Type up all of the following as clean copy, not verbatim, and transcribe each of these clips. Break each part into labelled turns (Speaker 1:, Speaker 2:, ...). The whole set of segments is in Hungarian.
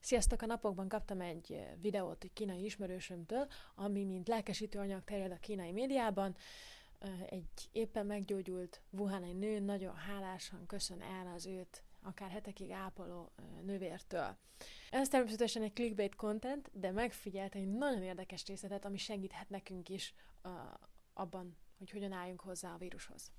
Speaker 1: Sziasztok! A napokban kaptam egy videót egy kínai ismerősömtől, ami mint lelkesítő anyag terjed a kínai médiában. Egy éppen meggyógyult wuhani nő nagyon hálásan köszön el az őt akár hetekig ápoló nővértől. Ez természetesen egy clickbait content, de megfigyelt egy nagyon érdekes részletet, ami segíthet nekünk is abban, hogy hogyan álljunk hozzá a vírushoz.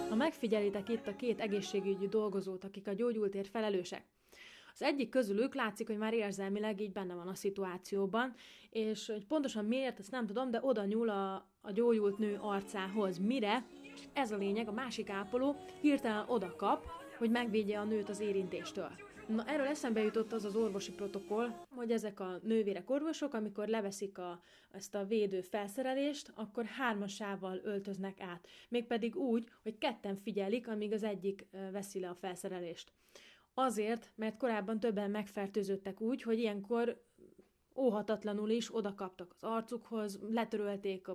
Speaker 1: Ha megfigyelitek itt a két egészségügyi dolgozót, akik a gyógyultért felelősek, az egyik közülük látszik, hogy már érzelmileg így benne van a szituációban, és hogy pontosan miért, ezt nem tudom, de oda nyúl a gyógyult nő arcához. Mire? Ez a lényeg, a másik ápoló hirtelen oda kap, hogy megvédje a nőt az érintéstől. Na, erről eszembe jutott az orvosi protokoll, hogy ezek a nővérek orvosok, amikor leveszik ezt a védő felszerelést, akkor hármasával öltöznek át. Mégpedig úgy, hogy ketten figyelik, amíg az egyik veszi le a felszerelést. Azért, mert korábban többen megfertőzöttek úgy, hogy ilyenkor óhatatlanul is oda kaptak az arcukhoz, letörölték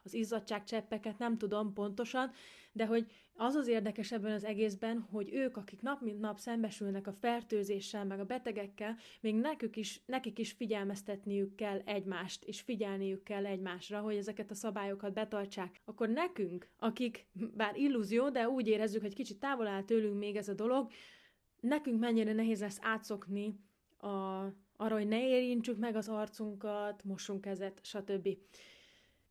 Speaker 1: az izzadságcseppeket, nem tudom pontosan, de hogy az érdekes ebben az egészben, hogy ők, akik nap mint nap szembesülnek a fertőzéssel, meg a betegekkel, még nekik is figyelmeztetniük kell egymást, és figyelniük kell egymásra, hogy ezeket a szabályokat betartsák. Akkor nekünk, akik, bár illúzió, de úgy érezzük, hogy kicsit távol áll tőlünk még ez a dolog, nekünk mennyire nehéz lesz átszokni arra, hogy ne érintsük meg az arcunkat, mossunk kezet, stb.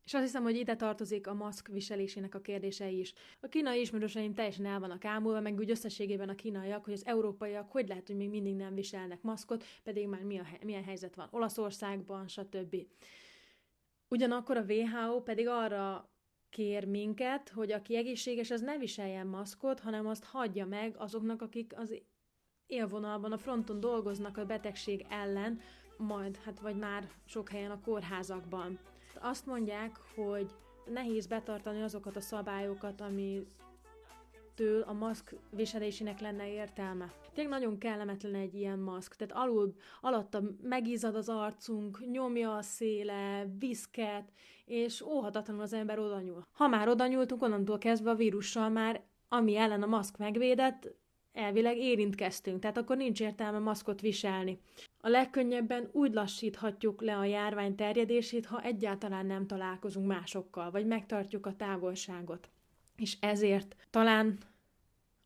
Speaker 1: És azt hiszem, hogy ide tartozik a maszk viselésének a kérdése is. A kínai ismerőseim teljesen el vannak ámulva, meg úgy összességében a kínaiak, hogy az európaiak hogy lehet, hogy még mindig nem viselnek maszkot, pedig már milyen helyzet van Olaszországban, stb. Ugyanakkor a WHO pedig arra kér minket, hogy aki egészséges, az ne viseljen maszkot, hanem azt hagyja meg azoknak, akik az élvonalban, a fronton dolgoznak a betegség ellen, vagy már sok helyen a kórházakban. Azt mondják, hogy nehéz betartani azokat a szabályokat, amitől a maszk viselésének lenne értelme. Tényleg nagyon kellemetlen egy ilyen maszk, tehát alatta megizzad az arcunk, nyomja a széle, viszket, és óhatatlanul az ember odanyúl. Ha már odanyúltunk, onnantól kezdve a vírussal már, ami ellen a maszk megvédett, elvileg érintkeztünk, tehát akkor nincs értelme maszkot viselni. A legkönnyebben úgy lassíthatjuk le a járvány terjedését, ha egyáltalán nem találkozunk másokkal, vagy megtartjuk a távolságot. És ezért talán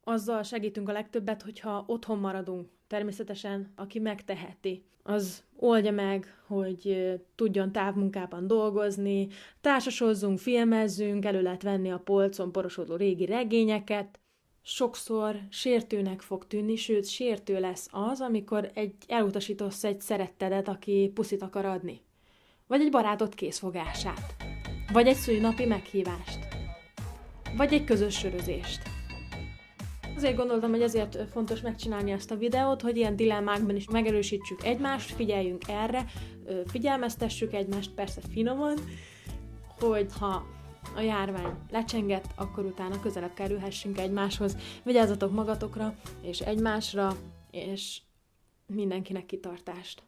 Speaker 1: azzal segítünk a legtöbbet, hogyha otthon maradunk. Természetesen, aki megteheti, az oldja meg, hogy tudjon távmunkában dolgozni, társasozzunk, filmezzünk, elő lehet venni a polcon porosodó régi regényeket. Sokszor sértőnek fog tűnni, sőt, sértő lesz az, amikor elutasítasz egy szerettedet, aki puszit akar adni. Vagy egy barátod készfogását. Vagy egy szülinapi meghívást. Vagy egy közös sörözést. Azért gondoltam, hogy ezért fontos megcsinálni ezt a videót, hogy ilyen dilemmákban is megerősítsük egymást, figyeljünk erre, figyelmeztessük egymást, persze finoman, hogy ha a járvány lecsengett, akkor utána közelebb kerülhessünk egymáshoz. Vigyázzatok magatokra és egymásra, és mindenkinek kitartást!